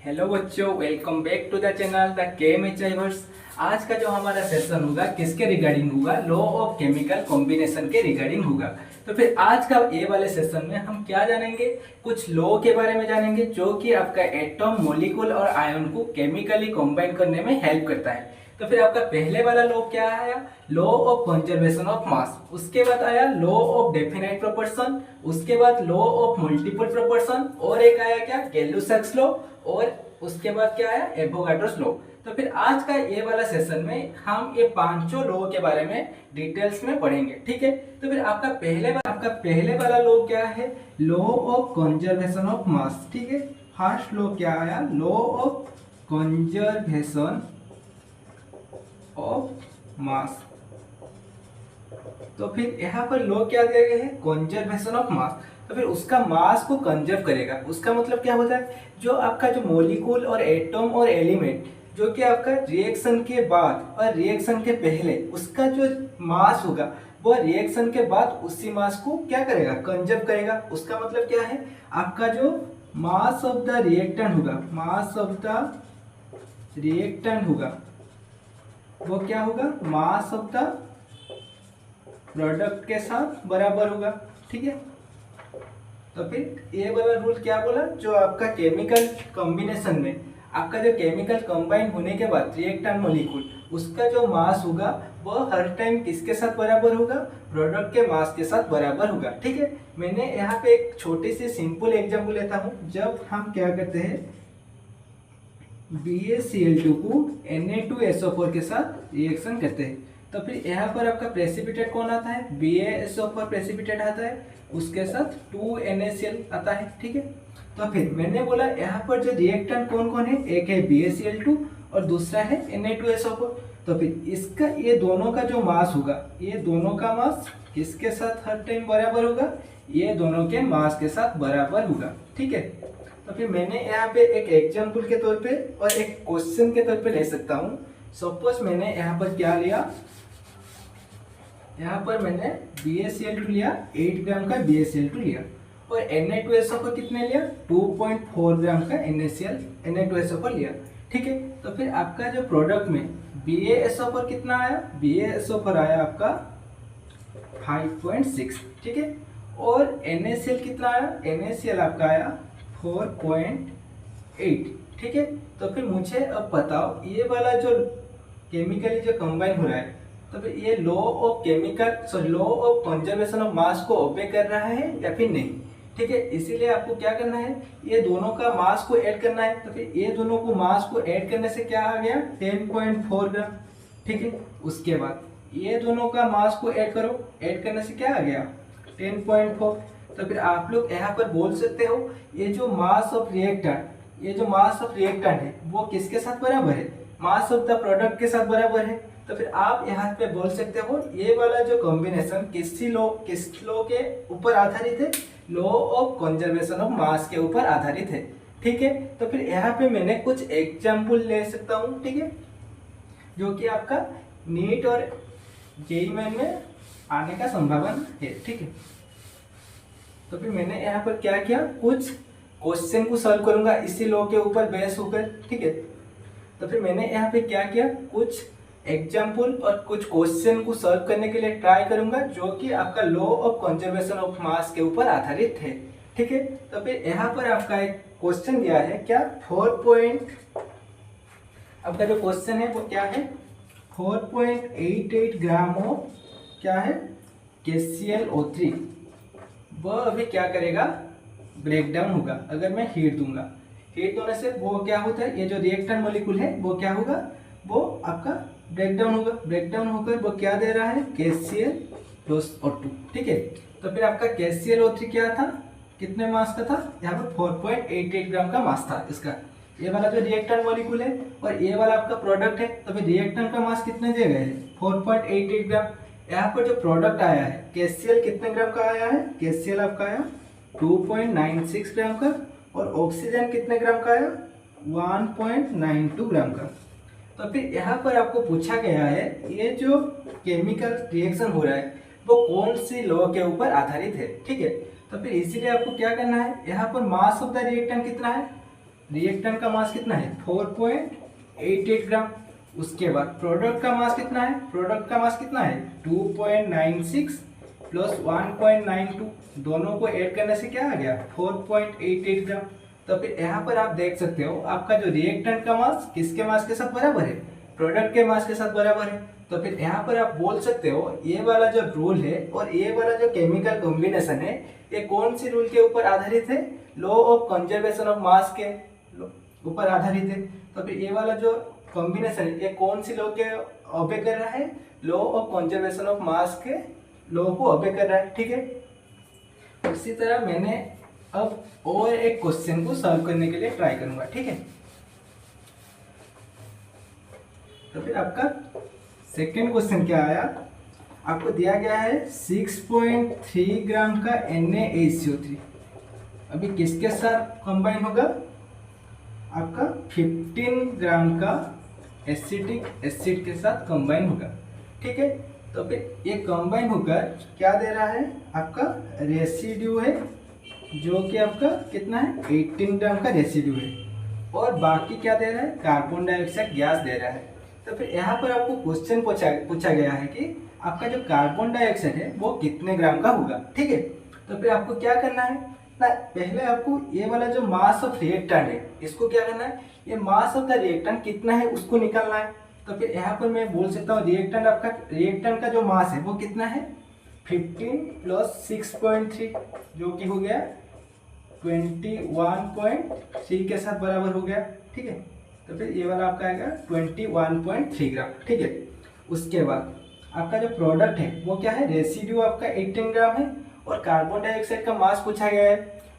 Hello बच्चों, welcome back to the channel the chemistry. आज का जो हमारा सेशन होगा किसके रिगार्डिंग होगा? लॉ ऑफ केमिकल कॉम्बिनेशन के रिगार्डिंग होगा। तो फिर आज का ये वाले सेशन में हम क्या जानेंगे? कुछ लॉ के बारे में जानेंगे जो कि आपका एटम, मॉलिक्यूल और आयन को केमिकली कंबाइन करने में हेल्प करता है। तो फिर आपका पहले वाला लॉ क्या आया? Law of conservation of mass. उसके बाद आया लॉ ऑफ डेफिनेट प्रोपोर्शन। उसके बाद लॉ ऑफ मल्टीपल प्रोपोर्शन और एक आया क्या? गैलुसैक्स लॉ। और उसके बाद क्या आया? Avogadro's law. तो फिर आज का ये वाला सेशन में हम ये पांचों लॉ के बारे में डिटेल्स में पढ़ेंगे, ठीक है। तो फिर आपका पहले वाला लॉ क्या है? Law of conservation of mass, ठीक है। फर्स्ट लॉ क्या आया? Law of conservation of mass. तो फिर यहाँ पर लॉ क्या दिया गया है? Conservation of mass. तो फिर उसका मास को कंजर्व करेगा। उसका मतलब क्या होता है? जो आपका जो मॉलिक्यूल और एटम और एलिमेंट जो कि आपका रिएक्शन के बाद और रिएक्शन के पहले उसका जो मास होगा वो रिएक्शन के बाद उसी मास को क्या करेगा? कंजर्व करेगा। उसका मतलब क्या है? आपका जो मास ऑफ द रिएक्टेंट होगा, मास ऑफ द रिएक्टेंट होगा वो क्या होगा? मास ऑफ द प्रोडक्ट के साथ बराबर होगा, ठीक है। तो फिर ये वाला रूल क्या बोला? जो आपका केमिकल कॉम्बिनेशन में आपका जो केमिकल कंबाइन होने के बाद रिएक्टेंट मॉलिक्यूल उसका जो मास होगा वो हर टाइम किसके साथ बराबर होगा? प्रोडक्ट के मास के साथ बराबर होगा, ठीक है। मैंने यहाँ पे एक छोटी सी सिंपल एग्जांपल लेता हूँ। जब हम क्या करते हैं, BaCl2 को Na2SO4 के साथ रिएक्शन करते हैं, तो फिर यहाँ पर आपका प्रेसिपिटेट कौन आता है? BaSO4 प्रेसिपिटेट आता है, उसके साथ 2NaCl आता है, ठीक है। तो फिर मैंने बोला यहाँ पर जो रिएक्टेंट कौन कौन है? एक है BaCl2 और दूसरा है Na2SO4। तो फिर इसका ये दोनों का जो मास होगा, ये दोनों का मास किसके साथ हर टाइम बराबर होगा? ये दोनों के मास के साथ बराबर होगा, ठीक है। तो फिर मैंने यहाँ पे एक एग्जाम्पल के तौर पे और एक क्वेश्चन के तौर पे ले सकता हूँ। सपोज मैंने यहाँ पर क्या लिया? यहाँ पर मैंने BaCl2 लिया, 8 ग्राम का BaCl2 लिया और Na2SO4 कितने लिया? 2.4 ग्राम का Na2SO4 लिया, ठीक है। तो फिर आपका जो प्रोडक्ट में BaSO4 कितना आया? BaSO4 आया आपका 5.6, ठीक है। और NaCl कितना आया? NaCl आपका आया 4.8, ठीक है। तो फिर मुझे अब बताओ ये वाला जो केमिकली जो कंबाइन हो रहा है, तो फिर ये law of conservation of mass को ओबे कर रहा है या फिर नहीं, ठीक है। इसीलिए आपको क्या करना है? ये दोनों का मास को ऐड करना है। तो फिर ये दोनों को मास को ऐड करने से क्या आ गया? 10.4 ग्राम, ठीक है। उसके बाद ये दोनों का मास को ऐड करो, ऐड करने से क्या आ गया? 10.4। तो फिर आप लोग यहाँ पर बोल सकते हो ये जो मास ऑफ रिएक्टेंट है वो किसके साथ बराबर है? मास ऑफ द प्रोडक्ट के साथ बराबर है। तो फिर आप यहाँ पे बोल सकते हो ये वाला जो कॉम्बिनेशन किस लॉ के ऊपर आधारित है? Law of conservation of mass के ऊपर आधारित है, ठीक है। तो फिर यहाँ पे मैंने कुछ एग्जाम्पल ले सकता हूँ, ठीक है, जो कि आपका नीट और जेईई मेन में आने का संभावना है, ठीक है। तो फिर मैंने यहाँ पर क्या किया? कुछ क्वेश्चन को सॉल्व करूंगा इसी लॉ के ऊपर बेस होकर, ठीक है। तो फिर मैंने यहाँ पे क्या किया? कुछ एग्जाम्पल और कुछ क्वेश्चन को सॉल्व करने के लिए ट्राई करूंगा जो कि आपका law of conservation of mass के ऊपर आधारित है, ठीक है। तो फिर यहाँ पर आपका एक क्वेश्चन दिया है क्या? आपका जो क्वेश्चन है वो क्या है? 4.88 ग्राम ऑफ क्या है? KClO3 वह अभी क्या करेगा? ब्रेक डाउन होगा। अगर मैं हीट दूंगा, हीट होने से वो क्या होता है? ये जो रिएक्टेंट मॉलिक्यूल है वो क्या होगा? वो आपका ब्रेक डाउन होगा। ब्रेक डाउन होकर वो क्या दे रहा है? KClO2, ठीक है। तो फिर आपका KClO3 क्या था? कितने मास का था? यहाँ पर 4.88 ग्राम का मास था इसका। ये वाला जो रिएक्टेंट मॉलिक्यूल है और ये वाला आपका प्रोडक्ट है, तो फिर रिएक्टेंट का मास कितने दिए गए हैं? 4.88 ग्राम। यहाँ पर जो प्रोडक्ट आया है KCl कितने ग्राम का आया है? KCl आपका आया 2.96 ग्राम का और ऑक्सीजन कितने ग्राम का आया? 1.92 ग्राम का। तो फिर यहाँ पर आपको पूछा गया है ये जो केमिकल रिएक्शन हो रहा है वो कौन सी लॉ के ऊपर आधारित है, ठीक है। तो फिर इसीलिए आपको क्या करना है? यहाँ पर मास ऑफ द रिएक्टेंट कितना है? रिएक्टेंट का मास कितना है 4.88 ग्राम। उसके बाद प्रोडक्ट का मास कितना है, प्रोडक्ट का मास कितना है 2.96 प्लस 1.92, दोनों को ऐड करने से क्या आ गया 4.88 ग्राम। तो फिर यहाँ पर आप देख सकते हो आपका जो रिएक्टेंट का मास किसके मास के साथ बराबर है, प्रोडक्ट के मास के साथ बराबर है। तो फिर यहाँ पर आप बोल सकते हो ये वाला जो रूल है और ये वाला जो केमिकल कॉम्बिनेशन है ये कौन सी रूल के ऊपर आधारित है, law of conservation of mass के ऊपर आधारित है। तो फिर ये वाला जो कॉम्बिनेशन है ये कौन सी लॉ के ओबे कर रहा है, law of conservation of mass के लॉ को ओबे कर रहा है, ठीक है। इसी तरह मैंने अब और एक क्वेश्चन को सॉल्व करने के लिए ट्राई करूंगा, ठीक है। तो फिर आपका सेकेंड क्वेश्चन क्या आया, आपको दिया गया है 6.3 ग्राम का NaHCO3 अभी किसके साथ कंबाइन होगा, आपका 15 ग्राम का एसिटिक एसिड के साथ कंबाइन होगा, ठीक है। तो फिर ये कंबाइन होकर क्या दे रहा है, आपका रेसिड्यू है जो कि आपका कितना है 18 ग्राम का रेसिड्यू है, और बाकी क्या दे रहा है कार्बन डाइऑक्साइड गैस दे रहा है। तो फिर यहाँ पर आपको क्वेश्चन पूछा गया है कि आपका जो कार्बन डाइऑक्साइड है वो कितने ग्राम का होगा, ठीक है। तो फिर आपको क्या करना है ना, पहले आपको ये वाला जो मास ऑफ रिएक्टेंट है इसको क्या करना है, ये मास ऑफ द रिएक्टेंट कितना है उसको निकालना है। तो फिर यहाँ पर मैं बोल सकता हूँ रिएक्टेंट का जो मास है वो कितना है 15 प्लस 6.3 जो कि हो गया 21.3 के साथ बराबर हो गया, ठीक है। तो फिर ये वाला आपका आएगा 21.3 ग्राम, ठीक है। उसके बाद आपका जो प्रोडक्ट है वो क्या है, रेसिड्यू आपका 18 ग्राम है और कार्बन डाइऑक्साइड का मास पूछा गया है।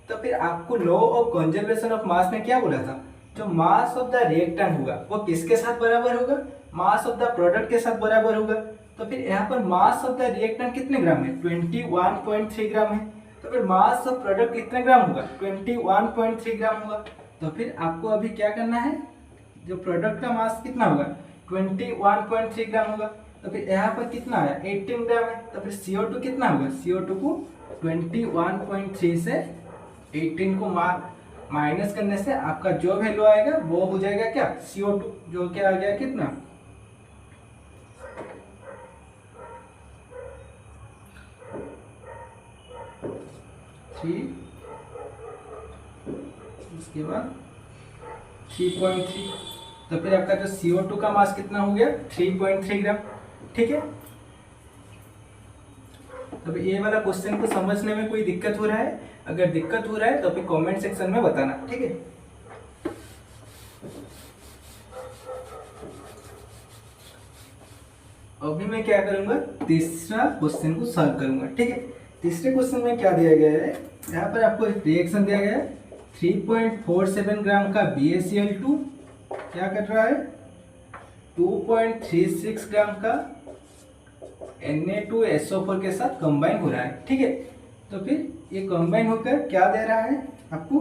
तो फिर आपको law of conservation of mass में क्या बोला था, जो मास ऑफ द रिएक्टेंट होगा वो किसके साथ बराबर होगा, मास ऑफ द प्रोडक्ट के साथ बराबर होगा। तो फिर यहाँ पर मास ऑफ द रिएक्टेंट कितने ग्राम है 21.3 ग्राम है। तो फिर मास ऑफ प्रोडक्ट कितने ग्राम होगा 21.3 ग्राम होगा। तो फिर आपको अभी क्या करना है, जो प्रोडक्ट का मास कितना होगा 21.3 ग्राम होगा। तो फिर यहाँ पर कितना आया 18 ग्राम है। तो फिर CO2 कितना होगा, CO2 को 21.3 से 18 को माइनस करने से आपका जो वैल्यू आएगा वो हो जाएगा क्या CO2, जो क्या आ गया कितना 3, उसके बाद 3.3। तो फिर आपका जो CO2 का मास कितना हो गया 3.3 ग्राम, ठीक है। तो ये वाला क्वेश्चन को समझने में कोई दिक्कत हो रहा है, अगर दिक्कत हो रहा है तो फिर कमेंट सेक्शन में बताना, ठीक है। अभी मैं क्या करूंगा, तीसरा क्वेश्चन को सॉल्व करूंगा, ठीक है। तीसरे क्वेश्चन में क्या दिया गया है, यहाँ पर आपको रिएक्शन दिया गया है 3.47 ग्राम का BaCl2 क्या कर रहा है 2.36 ग्राम का Na2SO4 के साथ कंबाइन हो रहा है, ठीक है। तो फिर ये कंबाइन होकर क्या दे रहा है आपको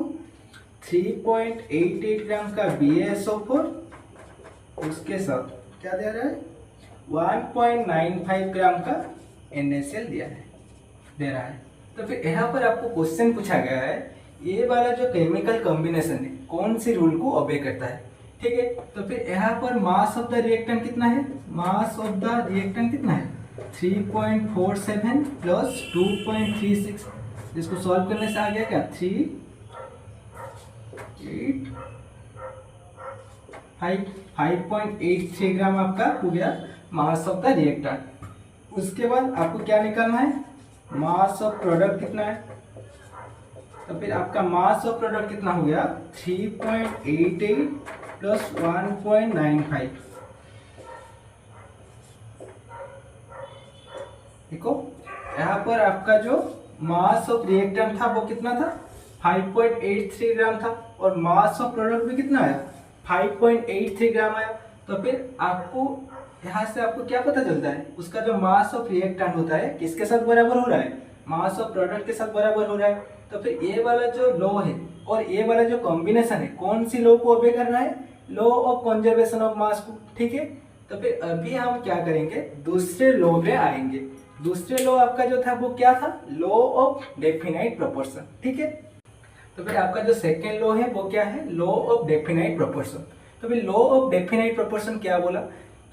3.88 ग्राम का BaSO4, उसके साथ क्या दे रहा है 1.95 ग्राम का NaCl दे रहा है। तो फिर यहाँ पर आपको क्वेश्चन पूछा गया है ये वाला जो केमिकल कॉम्बिनेशन है कौन सी रूल को ओबे करता है, ठीक है। तो फिर यहाँ पर मास ऑफ द रिएक्टेंट कितना है, मास ऑफ द रिएक्टेंट कितना है 3.47 प्लस 2.36, इसको सॉल्व करने से आ गया क्या 5.83 ग्राम आपका हो गया मास ऑफ द रिएक्टेंट। उसके बाद आपको क्या निकालना है, मास ऑफ प्रोडक्ट कितना है। तो फिर आपका मास ऑफ प्रोडक्ट कितना हो गया 3.88 प्लस 1.95। देखो यहाँ पर आपका जो मास ऑफ रिएक्टेंट था वो कितना था 5.83 ग्राम था, और मास ऑफ प्रोडक्ट भी कितना आया 5.83 ग्राम आया। तो फिर आपको यहाँ से आपको क्या पता चलता है, उसका जो मास ऑफ रिएक्टेंट होता है किसके साथ बराबर हो रहा है, मास ऑफ प्रोडक्ट के साथ बराबर हो रहा है। तो फिर ये वाला जो लॉ है और ये वाला जो कॉम्बिनेशन है कौन सी लॉ को ओबे कर रहा है, law of conservation of mass को, ठीक है। तो फिर अभी हम क्या करेंगे, दूसरे लॉ में आएंगे। दूसरे लॉ आपका जो था वो क्या था, लॉ ऑफ डेफिनाइट प्रोपोर्शन, ठीक है। तो फिर आपका जो सेकेंड लॉ है वो क्या है, लॉ ऑफ डेफिनाइट प्रोपोर्शन। तो फिर लॉ ऑफ डेफिनाइट प्रोपोर्शन क्या बोला,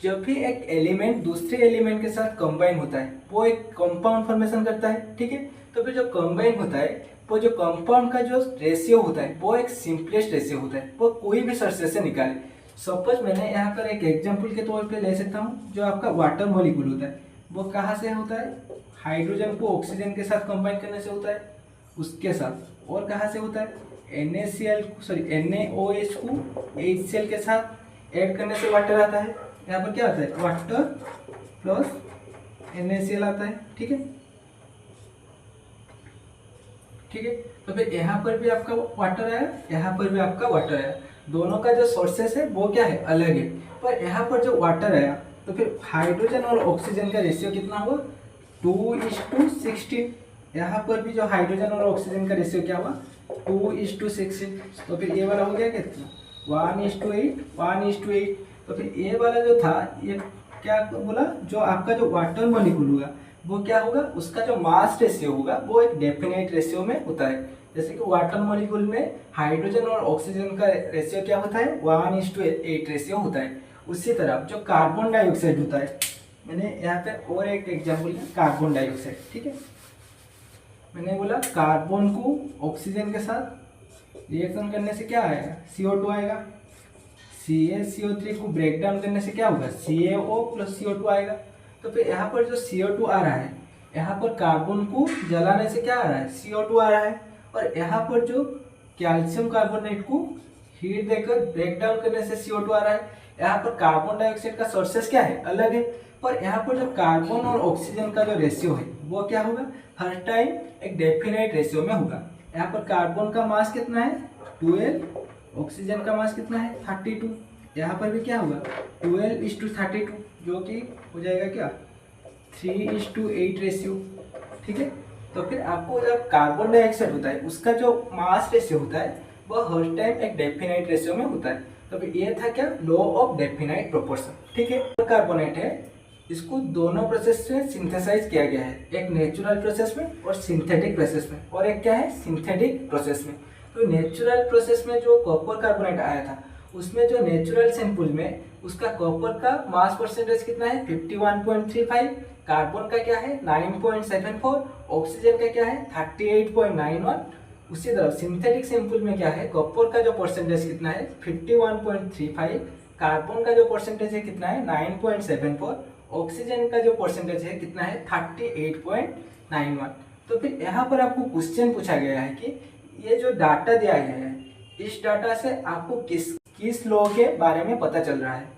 जब भी एक एलिमेंट दूसरे एलिमेंट के साथ कंबाइन होता है वो एक कंपाउंड फॉर्मेशन करता है, ठीक है। तो फिर जो कंबाइन होता है वो जो कंपाउंड का जो रेशियो होता है वो एक सिंपलेस्ट रेशियो होता है, वो कोई भी सोर्सेस से निकाले। सपोज मैंने यहाँ पर एक एग्जांपल के तौर पे ले सकता हूँ, जो आपका वाटर मॉलिक्यूल होता है वो कहाँ से होता है, हाइड्रोजन को ऑक्सीजन के साथ कंबाइन करने से होता है, उसके साथ। और कहाँ से होता है, NaOH को HCl के साथ ऐड करने से वाटर आता है। यहाँ पर क्या आता है, वाटर प्लस NaCl आता है, ठीक है। ठीक है, तो फिर यहाँ पर भी आपका वाटर आया, यहाँ पर भी आपका वाटर आया, दोनों का जो सोर्सेस है वो क्या है, अलग है। पर यहाँ पर जो वाटर आया तो फिर हाइड्रोजन और ऑक्सीजन का रेशियो कितना हुआ, 2:16। यहाँ पर भी जो हाइड्रोजन और ऑक्सीजन का रेशियो क्या हुआ, 2:16। तो फिर ये वाला हो गया कितना, 1:8। तो फिर ये वाला जो था ये क्या बोला, जो आपका जो वाटर मॉलिक्यूल होगा वो क्या होगा, उसका जो मास रेशियो होगा वो एक डेफिनेट रेशियो में होता है। जैसे कि वाटर मॉलिक्यूल में हाइड्रोजन और ऑक्सीजन का रेशियो क्या होता है, 1:8 रेशियो होता है। उसी तरह जो कार्बन डाइऑक्साइड होता है, मैंने यहाँ पे और एक एग्जाम्पल लिया, कार्बन डाइऑक्साइड, ठीक है। मैंने बोला कार्बन को ऑक्सीजन के साथ रिएक्शन करने से क्या आएगा, CO2 आएगा। CaCO3 को ब्रेक डाउन करने से क्या होगा, CaO + CO2 आएगा। तो फिर यहाँ पर जो CO2 आ रहा है, यहाँ पर कार्बन को जलाने से क्या आ रहा है, CO2 आ रहा है। और यहाँ पर जो कैल्शियम कार्बोनेट को हीट देकर ब्रेक डाउन करने से CO2 आ रहा है। यहाँ पर कार्बन डाइऑक्साइड का सोर्सेस क्या है, अलग है। पर यहाँ पर जो कार्बन और ऑक्सीजन का जो रेशियो है वो क्या होगा, हर टाइम एक डेफिनेट रेशियो में होगा। यहाँ पर कार्बन का मास कितना है, 12, ऑक्सीजन का मास कितना है, 32। यहाँ पर भी क्या होगा, 12:32, जो कि हो जाएगा क्या, 3:8 रेशियो, ठीक है। तो फिर आपको जब कार्बन डाइऑक्साइड होता है उसका जो मास रेशियो होता है वह हर टाइम एक डेफिनाइट रेशियो में होता है। तो फिर ये था क्या, लॉ ऑफ डेफिनाइट प्रोपोर्शन, ठीक है। कार्बोनेट है, इसको दोनों प्रोसेस से सिंथेसाइज किया गया है, एक नेचुरल प्रोसेस में और सिंथेटिक प्रोसेस में, और एक क्या है, सिंथेटिक प्रोसेस में। तो नेचुरल प्रोसेस में जो कॉपर कार्बोनेट आया था उसमें जो नेचुरल सैंपल में उसका कॉपर का मास परसेंटेज कितना है, 51.35, कार्बन का क्या है, 9.74, ऑक्सीजन का क्या है, 38.91। उसी तरह सिंथेटिक सैंपल में क्या है, कॉपर का जो परसेंटेज कितना है, 51.35, कार्बन का जो परसेंटेज है कितना है, 9.74, ऑक्सीजन का जो परसेंटेज है कितना है, 38.91। तो फिर यहाँ पर आपको क्वेश्चन पूछा गया है कि ये जो डाटा दिया गया है, इस डाटा से आपको किस लॉ के बारे में पता चल रहा है।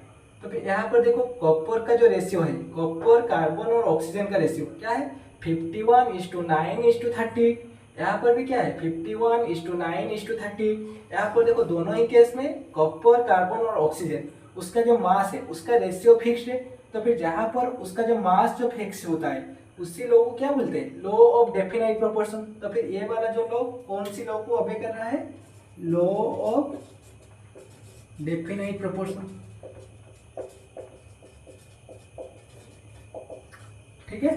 तो फिर यहाँ पर देखो कॉपर का जो रेशियो है, कॉपर, कार्बन और ऑक्सीजन का रेशियो क्या है, 51:9:38। यहाँ पर भी क्या है, 51:9:38। यहाँ पर देखो दोनों ही केस में कॉपर, कार्बन और ऑक्सीजन उसका जो मास है उसका रेशियो फिक्स्ड है। तो फिर जहाँ पर उसका जो मास जो फिक्स होता है उसी लॉ को क्या बोलते हैं, लॉ ऑफ डेफिनाइट प्रोपोर्शन। तो फिर ये वाला जो लॉ कौन सी लॉ को ओबे कर रहा है, लॉ ऑफ डेफिनाइट प्रोपोर्शन, ठीक है।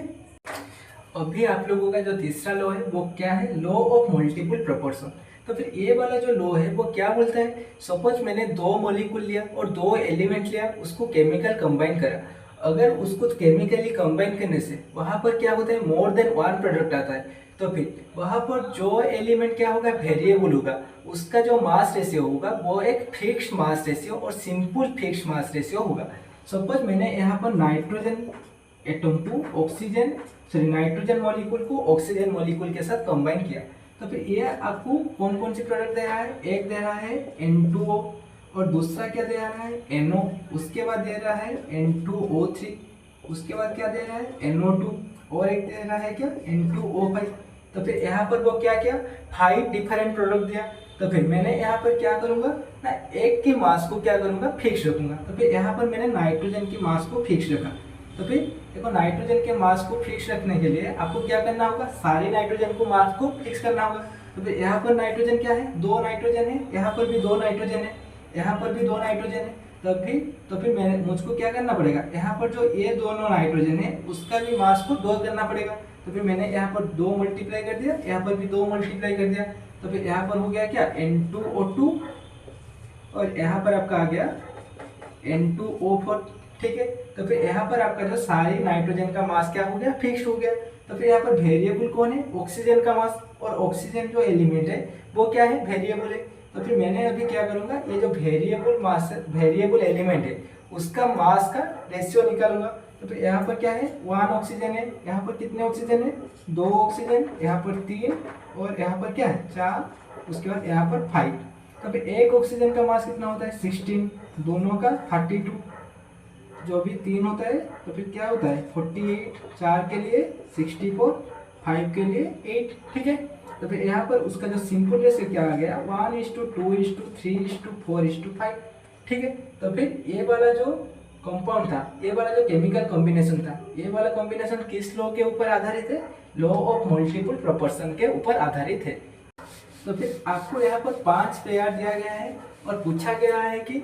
अभी आप लोगों का जो तीसरा लॉ है वो क्या है, लॉ ऑफ मल्टीपल प्रोपोर्शन। तो फिर ये वाला जो लॉ है वो क्या बोलता है, सपोज मैंने 2 मॉलिक्यूल लिया और 2 एलिमेंट लिया, उसको केमिकल कंबाइन करा। अगर उसको केमिकली कंबाइन करने से वहां पर क्या होता है, मोर देन 1 प्रोडक्ट आता है। तो फिर वहां पर जो एलिमेंट क्या होगा, वेरिएबल होगा, उसका जो मास रेशियो होगा वो एक फिक्स्ड मास रेशियो और सिंपल फिक्स्ड मास रेशियो होगा। सपोज मैंने यहाँ पर नाइट्रोजन एटम को नाइट्रोजन मॉलिक्यूल को ऑक्सीजन मॉलिक्यूल के साथ कंबाइन किया। तो फिर ये आपको कौन कौन सी प्रोडक्ट दे रहा है, एक दे रहा है N2O, और दूसरा क्या दे रहा है, NO, उसके बाद दे रहा है N2O3, उसके बाद क्या दे रहा है, NO2, और एक दे रहा है क्या, N2O5। तो फिर यहाँ पर वो क्या किया, 5 डिफरेंट प्रोडक्ट दिया। तो फिर मैंने यहाँ पर क्या करूँगा ना, एक की मास को क्या करूँगा, फिक्स रखूंगा। तो फिर यहाँ पर मैंने नाइट्रोजन की मास को फिक्स रखा। तो फिर देखो नाइट्रोजन के मास को फिक्स रखने के लिए आपको क्या करना होगा, सारे नाइट्रोजन को मास को फिक्स करना होगा। तो फिर यहाँ पर नाइट्रोजन क्या है, 2 नाइट्रोजन है, यहाँ पर भी 2 नाइट्रोजन है, यहाँ पर भी 2 नाइट्रोजन है। तो फिर मैंने मुझको क्या करना पड़ेगा, यहाँ पर जो ये दोनों नाइट्रोजन है उसका भी मास को 2 करना पड़ेगा। तो फिर मैंने यहाँ पर 2 मल्टीप्लाई कर दिया, यहाँ पर भी 2 मल्टीप्लाई कर दिया। तो फिर यहाँ पर हो गया क्या N2O2 और यहाँ पर आपका आ गया N2O4, ठीक है। तो फिर यहाँ पर आपका जो सारी नाइट्रोजन का मास क्या हो गया, फिक्स हो गया। तो फिर यहाँ पर वेरिएबल कौन है, ऑक्सीजन का मास, और ऑक्सीजन जो एलिमेंट है वो क्या है, वेरिएबल है। तो फिर मैंने अभी क्या करूंगा, ये जो वेरिएबल मास है, वेरिएबल एलिमेंट है, उसका मास का रेशियो निकालूंगा। तो फिर यहाँ पर क्या है, 1 ऑक्सीजन है, यहाँ पर कितने ऑक्सीजन है, 2 ऑक्सीजन, यहाँ पर 3 और यहाँ पर क्या है 4, उसके बाद यहाँ पर 5। तो फिर एक ऑक्सीजन का मास कितना होता है 16, दोनों का 32, जो भी 3 होता है तो फिर क्या होता है 48, 4 के लिए 64, 5 के लिए 8, ठीक है। तो फिर यहाँ पर उसका जो सिंपल रेशियो क्या आ गया 1:2:3:4:5, ठीक है। तो फिर ये वाला जो कंपाउंड था, ये वाला जो केमिकल कॉम्बिनेशन था, ये वाला कॉम्बिनेशन किस लॉ के ऊपर आधारित है, लॉ ऑफ मल्टीपल प्रोपोर्शन के ऊपर आधारित है। तो फिर आपको यहाँ पर 5 पेयर दिया गया है और पूछा गया है कि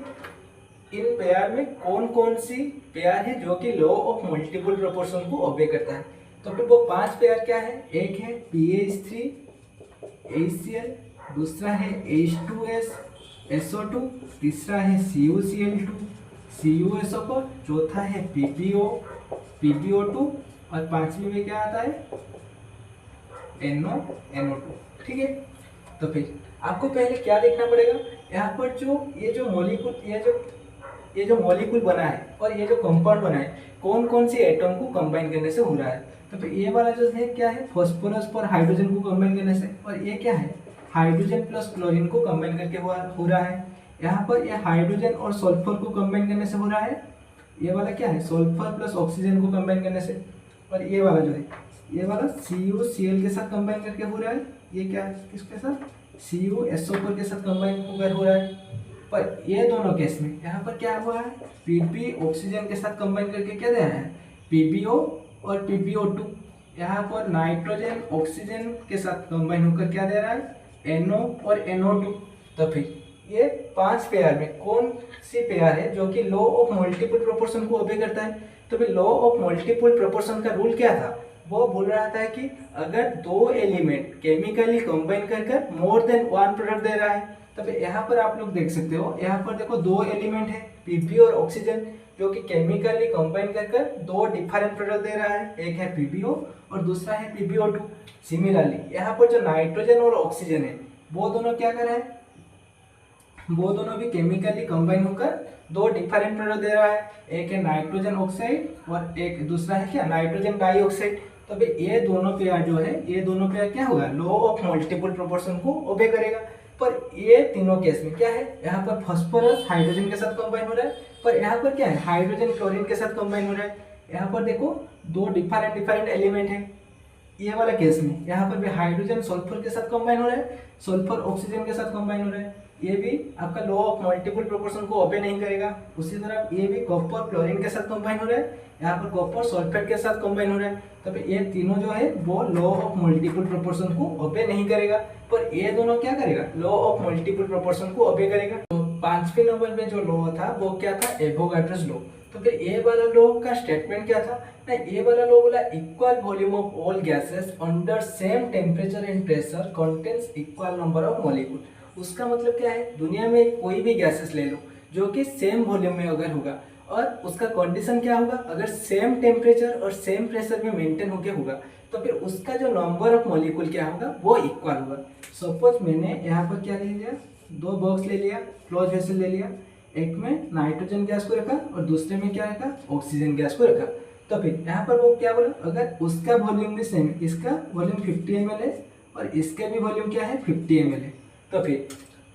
इन पेयर में कौन कौन सी पेयर है जो कि लॉ ऑफ मल्टीपल प्रोपोर्शन को ओबे करता है। तो फिर वो 5 पेयर क्या है, एक है PH3 HCl, दूसरा है H2S SO2, तीसरा है CuCl2 CuSO4, चौथा है PbO PbO2 और पांचवी में क्या आता है NO2, ठीक है। तो फिर आपको पहले क्या देखना पड़ेगा, यहाँ पर जो ये जो मॉलिक्यूल बना है और ये जो कंपाउंड बना है, कौन कौन सी एटम को कंबाइन करने से हो रहा है। तो फिर ये वाला जो है क्या है, फॉस्फोरस और हाइड्रोजन को कंबाइन करने से, और ये क्या है हाइड्रोजन प्लस क्लोरीन को कंबाइन करके हो रहा है। यहाँ पर ये हाइड्रोजन और सल्फर को कंबाइन करने से हो रहा है। ये वाला क्या है सल्फर प्लस ऑक्सीजन को कंबाइन करने से, और ये वाला जो है ये वाला CuCl के साथ कंबाइन करके हो रहा है। ये क्या है किसके साथ, CuSO4 के साथ कंबाइन होकर हो रहा है। पर ये दोनों केस में यहाँ पर क्या हुआ है, Pp ऑक्सीजन के साथ कंबाइन करके क्या दे रहा है PbO और PbO2। यहाँ पर नाइट्रोजन ऑक्सीजन के साथ कंबाइन होकर क्या दे रहा है NO और NO2। तो फिर ये 5 पेयर में कौन सी पेयर है जो कि लॉ ऑफ मल्टीपल प्रोपोर्शन को ओबे करता है। तो फिर लॉ ऑफ मल्टीपल प्रोपोर्शन का रूल क्या था, वो बोल रहा था कि अगर 2 एलिमेंट केमिकली कंबाइन कर मोर देन 1 प्रोडक्ट दे रहा है। तो फिर यहाँ पर आप लोग देख सकते हो, यहाँ पर देखो 2 एलिमेंट है Pp और ऑक्सीजन, जो कि केमिकली कंबाइन कर 2 डिफरेंट प्रोडक्ट दे रहा है, एक है PbO और दूसरा है PbO2। सिमिलरली यहाँ पर जो नाइट्रोजन और ऑक्सीजन है वो दोनों क्या कर रहे हैं, वो दोनों भी केमिकली कंबाइन होकर 2 डिफरेंट प्रोडक्ट दे रहा है, एक है नाइट्रोजन ऑक्साइड और एक दूसरा है क्या नाइट्रोजन डाइऑक्साइड। तो फिर ये दोनों पेयर जो है, ये दोनों पेयर क्या होगा लॉ ऑफ मल्टीपल प्रोपोर्शन को ओबे करेगा। पर ये तीनों केस में क्या है, यहाँ पर फास्फोरस हाइड्रोजन के साथ कंबाइन हो रहा है, पर यहाँ पर क्या है हाइड्रोजन क्लोरीन के साथ कंबाइन हो रहा है। यहाँ पर देखो 2 डिफरेंट एलिमेंट है। ये वाला केस में यहाँ पर भी हाइड्रोजन सल्फर के साथ कंबाइन हो रहा है, सल्फर ऑक्सीजन के साथ कंबाइन हो रहा है। ये भी आपका लॉ ऑफ मल्टीपल प्रोपोर्शन को ओबे नहीं करेगा। उसी तरह ये भी कॉपर क्लोरीन के साथ कंबाइन हो रहा है, यहाँ पर कॉपर सल्फेट के साथ कंबाइन हो रहा है। तो फिर ये तीनों जो है वो लॉ ऑफ मल्टीपल प्रोपोर्शन को ओबे नहीं करेगा, पर ये दोनों क्या करेगा लॉ ऑफ मल्टीपल प्रोपोर्शन को ओबे करेगा। तो 5वें नंबर में जो लॉ था वो क्या था, एवोगाड्रोस लॉ। तो फिर ये वाला लॉ का स्टेटमेंट क्या था ना, ये वाला लॉ बोला equal volume of all gases under same temperature and pressure contains equal number of molecule. उसका मतलब क्या है, दुनिया में कोई भी गैसेस ले लो जो कि सेम वॉल्यूम में अगर होगा और उसका कंडीशन क्या होगा, अगर सेम टेम्परेचर और सेम प्रेशर में मेंटेन होके होगा तो फिर उसका जो नंबर ऑफ मॉलिक्यूल क्या होगा वो इक्वल होगा। सपोज मैंने यहाँ पर क्या ले लिया, 2 बॉक्स ले लिया, क्लोज वेसल ले लिया, एक में नाइट्रोजन गैस को रखा और दूसरे में क्या रखा ऑक्सीजन गैस को रखा। तो फिर यहाँ पर वो क्या बोला, अगर उसका वॉल्यूम भी सेम, इसका वॉल्यूम 50 ml है और इसके भी वॉल्यूम क्या है 50 ml है। तो फिर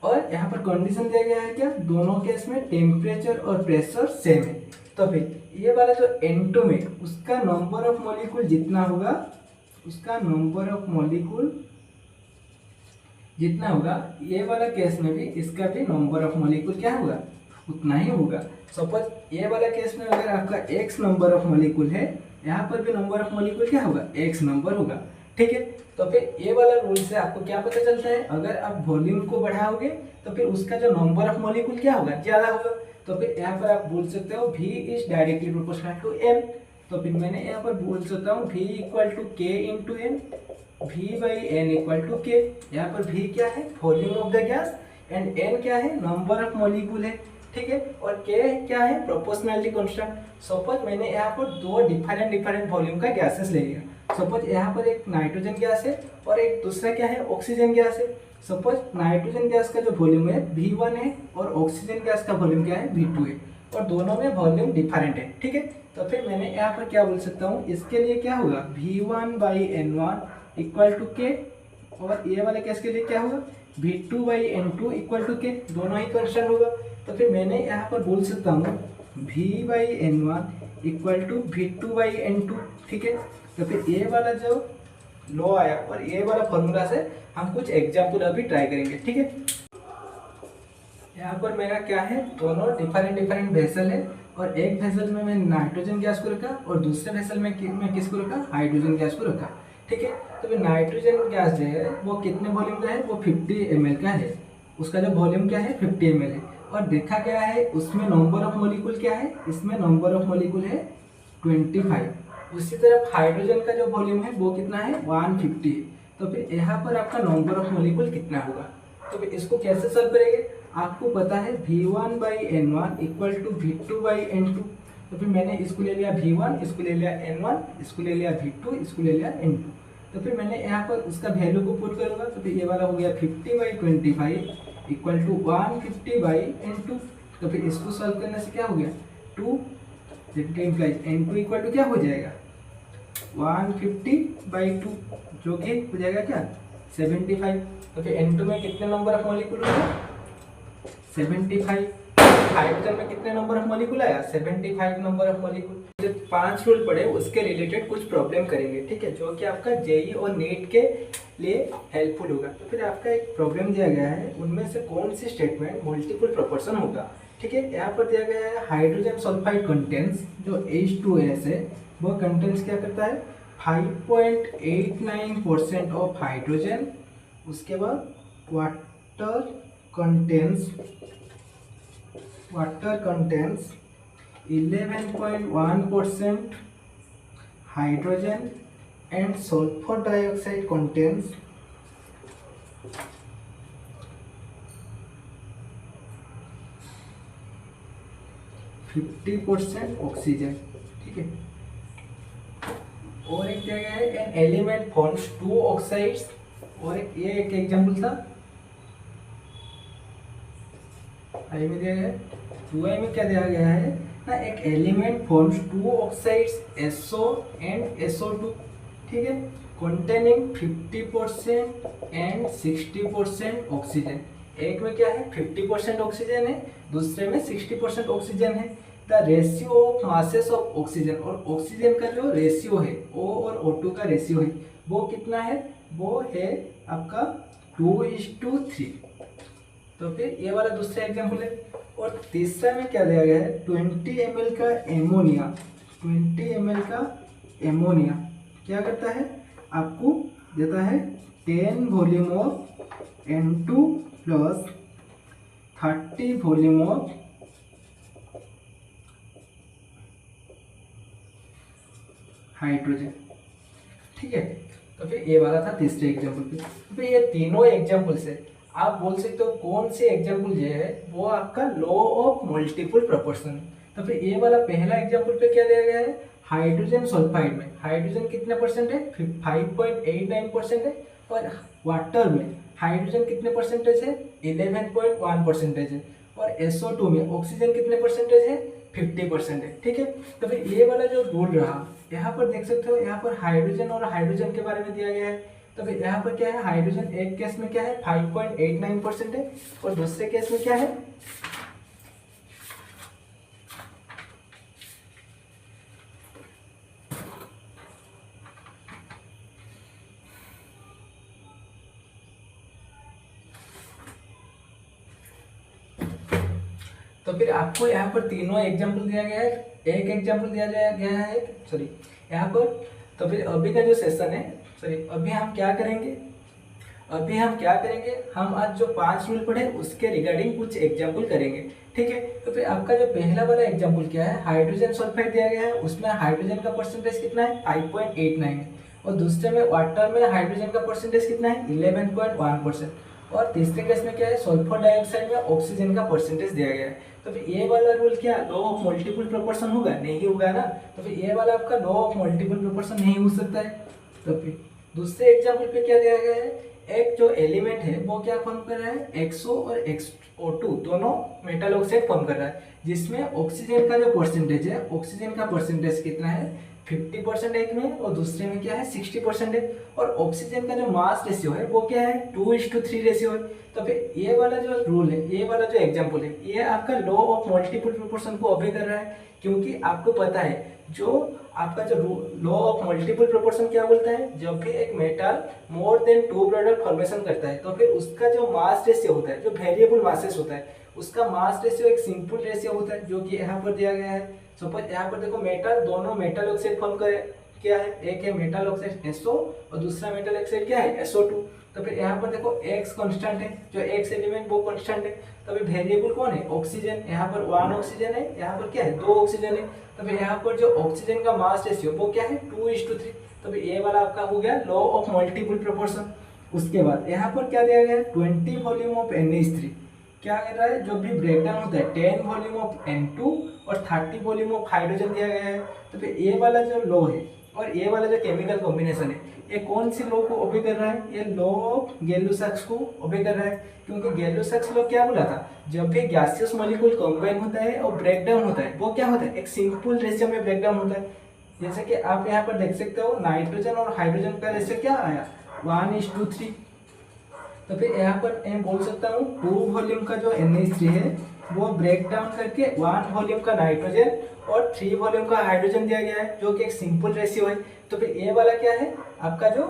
और यहाँ पर कंडीशन दिया गया है क्या, दोनों केस में टेम्परेचर और प्रेशर सेम है। तो फिर ये वाला जो N2 में उसका नंबर ऑफ मॉलिक्यूल जितना होगा, उसका नंबर ऑफ मॉलिक्यूल जितना होगा, ये वाला केस में भी इसका भी नंबर ऑफ मॉलिक्यूल क्या होगा उतना ही होगा। सपोज ये वाला केस में अगर आपका x नंबर ऑफ मॉलिक्यूल है, यहाँ पर भी नंबर ऑफ मॉलिक्यूल क्या होगा x नंबर होगा, ठीक है। तो फिर ये वाला रूल से आपको क्या पता चलता है, अगर आप वॉल्यूम को बढ़ाओगे तो फिर उसका जो नंबर ऑफ मॉलिक्यूल क्या होगा ज्यादा होगा। तो फिर यहाँ पर आप बोल सकते हो V is directly proportional to M। तो फिर मैंने यहाँ पर बोल सकता हूँ V equal to K into M। V by N equal to K. यहाँ पर V क्या है, volume of the gas, and N क्या है, नंबर ऑफ मॉलिक्यूल है, ठीक है, और K क्या है, प्रोपोर्शनैलिटी कांस्टेंट। सपोज मैंने यहाँ पर दो डिफरेंट वॉल्यूम का गैसेस ले लिया। सपोज यहाँ पर एक नाइट्रोजन गैस है और एक दूसरा क्या है, ऑक्सीजन गैस है। सपोज नाइट्रोजन गैस का जो वॉल्यूम है V1 है और ऑक्सीजन गैस का वॉल्यूम क्या है, V2 है, और दोनों में वॉल्यूम डिफरेंट है, ठीक है। तो फिर मैंने यहाँ पर क्या बोल सकता हूँ, इसके लिए क्या होगा, V1 by N1 equal to के, और ये वाले केस के लिए क्या होगा, V2 by N2 equal to के, दोनों ही कांस्टेंट होगा। तो फिर मैंने यहाँ पर बोल सकता हूँ V by N1 equal to V2 by N2, ठीक है। तो फिर ये वाला जो लॉ आया और ये वाला फॉर्मूला से हम कुछ एग्जाम्पल अभी ट्राई करेंगे, ठीक है। यहाँ पर मेरा क्या है, दोनों डिफरेंट वेसल है, और एक वेसल में मैंने नाइट्रोजन गैस को रखा और दूसरे वेसल में मैं किसको रखा, हाइड्रोजन गैस को रखा, ठीक है। तो फिर नाइट्रोजन गैस जो है वो कितने वॉल्यूम का है, वो 50 ml का है, उसका जो वॉल्यूम क्या है 50 ml है, और देखा गया है उसमें नंबर ऑफ मॉलिक्यूल क्या है, इसमें नंबर ऑफ मॉलिक्यूल है 25। उसी तरफ हाइड्रोजन का जो वॉल्यूम है वो कितना है, 150 है। तो फिर यहाँ पर आपका नंबर ऑफ मॉलिक्यूल कितना होगा। तो फिर इसको कैसे सॉल्व करेंगे, आपको पता है V1 by N1 equal to V2 by N2। तो फिर मैंने इसको ले लिया V1, इसको ले लिया N1, इसको ले लिया V2, इसको ले लिया N2। तो फिर मैंने यहाँ पर उसका वैल्यू को पुट करूँगा, तो फिर ये वाला हो गया 50 by 25 equal to 150 by N2। तो फिर इसको सॉल्व करने से क्या हो गया, 2, इम्प्लाइज N2 इक्वल टू क्या हो जाएगा, 150 बाई 2, जो कि हो जाएगा क्या, 75। तो फिर N2 में कितने नंबर ऑफ मॉलिक्यूल होगा, 75। हाइड्रोजन में कितने नंबर ऑफ मॉलिक्यूल आया, 75 नंबर ऑफ मॉलिक्यूल। जो 5 रूल पढ़े उसके रिलेटेड कुछ प्रॉब्लम करेंगे, ठीक है, जो कि आपका जेई और नीट के लिए हेल्पफुल होगा। तो फिर आपका एक प्रॉब्लम दिया गया है, उनमें से कौन सी स्टेटमेंट मल्टीपल प्रोपोर्शन होगा, ठीक है। यहाँ पर दिया गया है हाइड्रोजन सल्फाइड कंटेंट्स जो H2S है, वो कंटेंट्स क्या करता है, 5.89% ऑफ हाइड्रोजन। उसके बाद water contents 11.1% hydrogen, and sulphur dioxide contents 50% oxygen, ठीक है। और एक दिया गया है एन एलिमेंट फॉर्म्स 2 ऑक्साइड्स, और ये एक एग्जांपल था आई में दिया गया है। 2i में क्या दिया गया है ना, एक element forms 2 oxides SO and SO2, ठीक है, containing 50% एंड 60% ऑक्सीजन। एक में क्या है 50% ऑक्सीजन है, दूसरे में 60% ऑक्सीजन है। The ratio of masses of oxygen, और ऑक्सीजन का जो रेशियो है O और O2 का रेशियो है वो कितना है, वो है आपका 2:3। तो फिर ये वाला दूसरा एग्जाम्पल है। और तीसरा में क्या दिया गया है, 20 ml का एमोनिया, 20 ml का एमोनिया क्या करता है, आपको देता है 10 volume of N2 plus 30 volume of hydrogen, ठीक है। तो फिर ये वाला था तीसरे एग्जाम्पल पे। तो फिर ये तीनों एग्जाम्पल से आप बोल सकते हो कौन से एग्जाम्पल जो है वो आपका लॉ ऑफ मल्टीपल प्रोपोर्शन। तो फिर ये वाला पहला एग्जाम्पल पे क्या दिया गया है, हाइड्रोजन सल्फाइड में हाइड्रोजन कितने परसेंट है, 5.89% है, और वाटर में हाइड्रोजन कितने परसेंटेज है, 11.1% है, और SO2 में ऑक्सीजन कितने परसेंटेज है, 50% है, ठीक है। तो फिर ये वाला जो रूल रहा, यहाँ पर देख सकते हो, यहाँ पर हाइड्रोजन और हाइड्रोजन के बारे में दिया गया है। तो फिर यहाँ पर क्या है, हाइड्रोजन एक केस में क्या है 5.89% है, और दूसरे केस में क्या है, तो फिर आपको यहाँ पर तीनों एग्जाम्पल दिया गया है, एक एग्जाम्पल दिया गया है, सॉरी यहाँ पर। तो फिर अभी का जो सेशन है, सॉरी अभी हम क्या करेंगे, हम आज जो 5 रूल पढ़े उसके रिगार्डिंग कुछ एग्जाम्पल करेंगे, ठीक है। तो फिर आपका जो पहला वाला एग्जाम्पल क्या है, हाइड्रोजन सल्फाइड दिया गया है, उसमें हाइड्रोजन का परसेंटेज कितना है, 5.89 है, और दूसरे में वाटर में हाइड्रोजन का परसेंटेज कितना है 11.1%। और तीसरे केस में क्या है सल्फर डाइऑक्साइड में ऑक्सीजन का परसेंटेज दिया गया है। तो फिर ये वाला रूल क्या लॉ ऑफ मल्टीपल प्रोपोर्शन होगा, नहीं होगा ना। तो फिर ये वाला आपका लॉ ऑफ मल्टीपल प्रोपोर्शन नहीं हो सकता है। तो फिर दूसरे एग्जाम्पल पे क्या दिया गया है, एक जो एलिमेंट है वो क्या फॉर्म कर रहा है XO और XO2 दोनों मेटल ऑक्साइड फॉर्म कर रहा है, जिसमें ऑक्सीजन का जो परसेंटेज है, ऑक्सीजन का परसेंटेज कितना है 50% एक में और दूसरे में क्या है 60% है। और ऑक्सीजन का जो मास रेशियो है वो क्या है 2:3 रेशियो है। तो फिर ये वाला जो रूल है, ये वाला जो एग्जांपल है, ये आपका लॉ ऑफ मल्टीपल प्रोपोर्शन को ओबे कर रहा है, क्योंकि आपको पता है जो आपका जो लॉ ऑफ मल्टीपल प्रोपोर्शन क्या बोलता है, जब भी एक metal more than 2 product formation करता है तो फिर उसका जो मास रेशियो होता है, जो वेरिएबल मासेस होता है, उसका मास रेशियो एक सिंपल रेशियो होता है, जो कि यहाँ पर दिया गया है। सपोज यहाँ पर देखो मेटल, दोनों मेटल ऑक्साइड फॉर्म करे क्या है, एक है मेटल ऑक्साइड SO और दूसरा मेटल ऑक्साइड क्या है SO2। तो फिर यहाँ पर देखो X कांस्टेंट है, जो X एलिमेंट वो कांस्टेंट है। तो फिर वेरिएबल कौन है ऑक्सीजन, यहाँ पर 1 ऑक्सीजन है, यहाँ पर क्या है 2 ऑक्सीजन है। तो फिर यहाँ पर जो ऑक्सीजन का मास रेशियो वो क्या है 2:3। तो फिर ये वाला आपका हो गया लॉ ऑफ मल्टीपल प्रोपोर्शन। उसके बाद यहाँ पर क्या दिया गया है 20 वॉल्यूम ऑफ NH3 क्या कर रहा है, जो भी ब्रेकडाउन होता है 10 वॉल्यूम ऑफ N2 और 30 वॉल्यूम ऑफ हाइड्रोजन दिया गया है। तो फिर ये वाला जो लॉ है और ये वाला जो केमिकल कॉम्बिनेशन है, ये कौन सी लॉ को ओबे कर रहा है, ये लॉ ऑफ गैल्लो-सैक्स को ओबे कर रहा है। क्योंकि गैल्लो-सैक्स लॉ क्या बोला था, जब भी गैसियस मॉलिक्यूल कंबाइन होता है और ब्रेकडाउन होता है वो क्या होता है एक सिंपल रेशियो में ब्रेकडाउन होता है। जैसे कि आप यहाँ पर देख सकते हो नाइट्रोजन और हाइड्रोजन का रेशियो क्या आया 1:3। तो फिर यहाँ पर मैं बोल सकता हूँ 2 वॉल्यूम का जो NH3 है वो ब्रेक डाउन करके 1 वॉल्यूम का नाइट्रोजन और 3 वॉल्यूम का हाइड्रोजन दिया गया है, जो कि एक सिंपल रेशियो है। तो फिर ये वाला क्या है आपका जो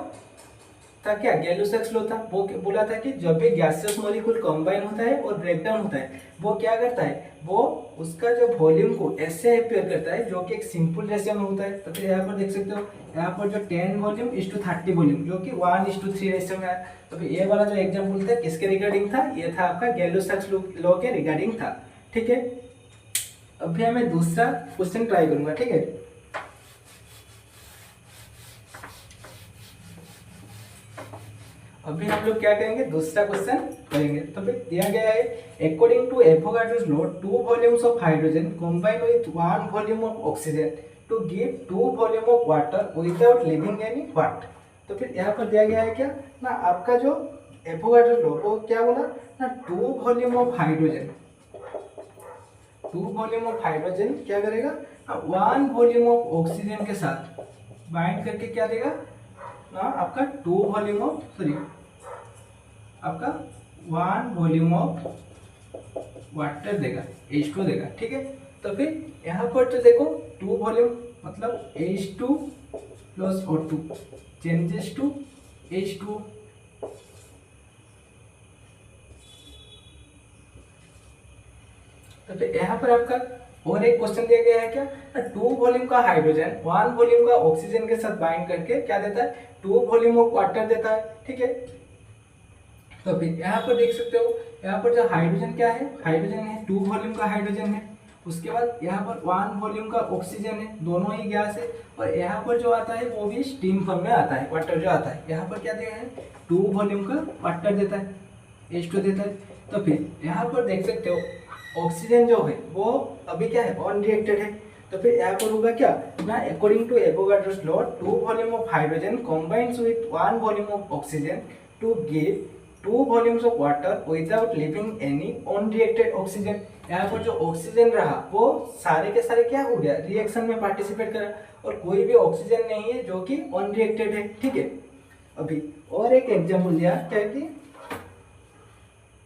था क्या गैल्लो-सैक्स लॉ था, वो बोला था कि जब भी गैसियस मॉलिक्यूल कंबाइन होता है और ब्रेकडाउन होता है वो क्या करता है, वो उसका जो वॉल्यूम को ऐसे अपेयर करता है जो कि एक सिंपल रेशियो में होता है। तो फिर यहाँ पर देख सकते हो यहाँ पर जो 10 वॉल्यूम 30 वॉल्यूम जो कि 1:3 रेशियो में है। तो फिर ये वाला जो एग्जाम्पल था किसके रिगार्डिंग था, ये था आपका गैल्लो-सैक्स लॉ के रिगार्डिंग था। ठीक है, अभी हमें दूसरा क्वेश्चन ट्राई करूंगा। ठीक है, अभी हम लोग क्या करेंगे दूसरा क्वेश्चन करेंगे। तो फिर दिया गया है according to Avogadro's law 2 volumes of hydrogen combine with 1 volume of oxygen to give 2 volume of water without living any what. तो फिर यहाँ पर दिया गया है क्या ना आपका जो एवोगाड्रोस लॉ वो क्या बोला ना 2 volume of hydrogen, 2 volume of hydrogen क्या करेगा 1 वॉल्यूम ऑफ ऑक्सीजन के साथ बाइंड करके क्या देगा ना आपका 2 वॉल्यूम ऑफ आपका 1 वॉल्यूम ऑफ वाटर देगा, H2 देगा। ठीक है, तो फिर यहाँ पर तो देखो 2 वॉल्यूम मतलब H2 plus O2 changes to H2। तो फिर यहाँ पर आपका और एक क्वेश्चन दिया गया है क्या 2 वॉल्यूम का हाइड्रोजन 1 वॉल्यूम का ऑक्सीजन के साथ बाइंड करके क्या देता है 2 वॉल्यूम ऑफ वाटर देता है। ठीक है, तो फिर यहाँ पर देख सकते हो यहाँ पर जो हाइड्रोजन क्या है, हाइड्रोजन है 2 वॉल्यूम का हाइड्रोजन है। उसके बाद यहाँ पर 1 वॉल्यूम का ऑक्सीजन है, दोनों ही गैस है। और यहाँ पर जो आता है वो भी स्टीम फॉर्म में आता है, वाटर जो आता है यहाँ पर क्या दिया है 2 वॉल्यूम का वाटर देता है, H2 देता है। तो फिर यहाँ पर देख सकते हो ऑक्सीजन जो है वो अभी क्या है अनरिएक्टेड है। तो फिर यहाँ पर होगा क्या ना according to Avogadro's law 2 volume of hydrogen combines with 1 volume of oxygen to give 2 volumes of water without living any unreacted oxygen. यहाँ पर जो ऑक्सीजन रहा वो सारे के सारे क्या हो गया रिएक्शन में पार्टिसिपेट करा और कोई भी ऑक्सीजन नहीं है जो कि अनरिएक्टेड है। ठीक है, अभी और एक एग्जाम्पल लिया क्या कि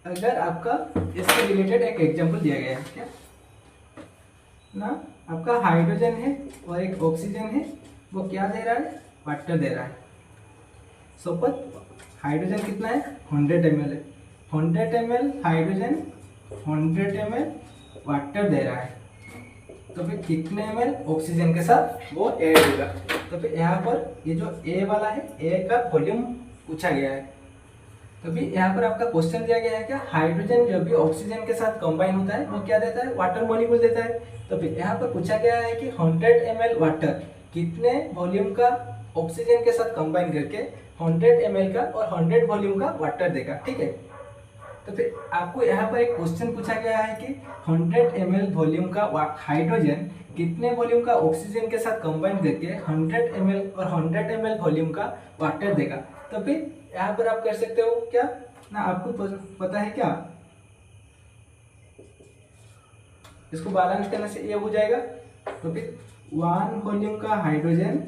अगर आपका इससे रिलेटेड एक एग्जांपल दिया गया है क्या ना आपका हाइड्रोजन है और एक ऑक्सीजन है, वो क्या दे रहा है वाटर दे रहा है। सपोज हाइड्रोजन कितना है 100 ml है, 100 ml हाइड्रोजन 100 ml वाटर दे रहा है। तो फिर कितने ml ऑक्सीजन के साथ वो ऐड होगा। तो फिर यहाँ पर ये जो A वाला है A का वॉल्यूम पूछा गया है। तो भी यहाँ पर आपका क्वेश्चन दिया गया है क्या हाइड्रोजन जब भी ऑक्सीजन के साथ कंबाइन होता है वो क्या देता है वाटर मॉलिक्यूल देता है। तो फिर यहाँ पर पूछा गया है कि 100 ml वाटर कितने वॉल्यूम का ऑक्सीजन के साथ कंबाइन करके 100 ml का और 100 वॉल्यूम का वाटर देगा। ठीक है, तो फिर आपको यहाँ पर एक क्वेश्चन पूछा गया है कि 100 ml वॉल्यूम का हाइड्रोजन कितने वॉल्यूम का ऑक्सीजन के साथ कंबाइन करके 100 ml और 100 ml वॉल्यूम का वाटर देगा। तो फिर यहाँ पर आप कर सकते हो क्या ना, आपको पता है क्या, इसको बैलेंस करने से ये हो जाएगा। तो फिर 1 वॉल्यूम का हाइड्रोजन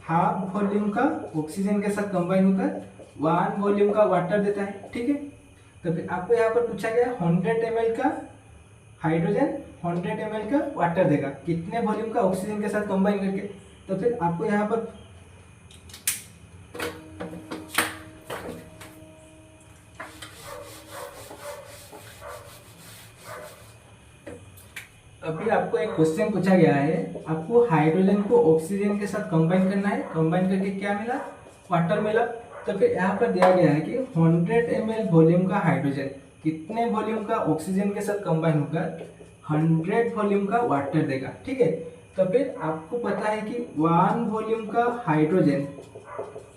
हाफ वॉल्यूम का ऑक्सीजन के साथ कंबाइन होकर 1 वॉल्यूम का वाटर देता है। ठीक है, तो फिर आपको यहाँ पर पूछा गया 100 ml का हाइड्रोजन 100 ml का वाटर देगा कितने वॉल्यूम का ऑक्सीजन के साथ कंबाइन करके। तो फिर आपको यहाँ पर अभी आपको एक क्वेश्चन पूछा गया है, आपको हाइड्रोजन को ऑक्सीजन के साथ कंबाइन करना है, कंबाइन करके क्या मिला, वाटर मिला। तो फिर यहाँ पर दिया गया है कि 100 ml वॉल्यूम का हाइड्रोजन कितने वॉल्यूम का ऑक्सीजन के साथ कंबाइन होकर 100 वॉल्यूम का वाटर देगा। ठीक है, तो फिर आपको पता है कि 1 वॉल्यूम का हाइड्रोजन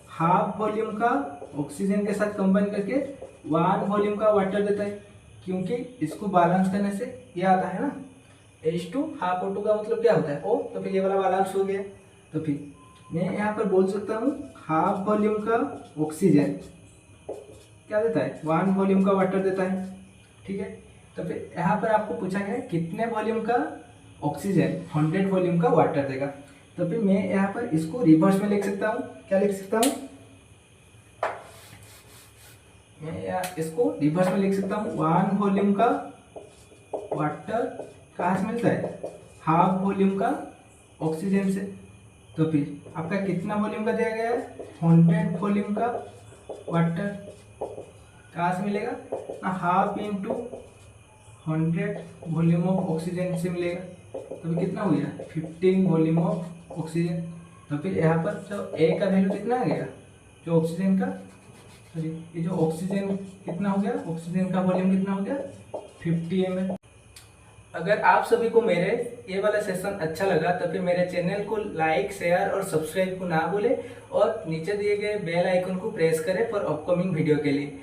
हाफ वॉल्यूम का ऑक्सीजन के साथ कंबाइन करके 1 वॉल्यूम का वाटर देता है, क्योंकि इसको बैलेंस करने से ये आता है ना H2 हाफ O2 का मतलब क्या होता है O, तो फिर ये वाला बैलेंस हो गया। तो फिर मैं यहाँ पर बोल सकता हूँ हाफ वॉल्यूम का ऑक्सीजन क्या देता है, 1 वॉल्यूम का वाटर देता है। ठीक है, तो फिर यहाँ पर आपको पूछा गया है कितने वॉल्यूम का ऑक्सीजन 100 वॉल्यूम का वाटर देगा। तो फिर मैं यहाँ पर इसको रिवर्स में लिख सकता हूँ, क्या लिख सकता हूँ, मैं इसको रिवर्स में लिख सकता हूँ 1 वॉल्यूम का वाटर कहाँ से मिलता है, हाफ वॉल्यूम का ऑक्सीजन से। तो फिर आपका कितना वॉल्यूम का दिया गया है, 100 वॉल्यूम का वाटर कहाँ से मिलेगा ना, half into 100 volume of oxygen से मिलेगा। तो फिर कितना हो गया 15 वॉल्यूम ऑफ ऑक्सीजन। तो फिर यहाँ पर जो ए का वैल्यू कितना आ गया, जो ऑक्सीजन का, सॉरी ये जो ऑक्सीजन कितना हो गया, ऑक्सीजन का वॉल्यूम कितना हो गया 50 ml। अगर आप सभी को मेरे ये वाला सेशन अच्छा लगा तो फिर मेरे चैनल को लाइक शेयर और सब्सक्राइब को ना भूलें और नीचे दिए गए बेल आइकन को प्रेस करें फॉर अपकमिंग वीडियो के लिए।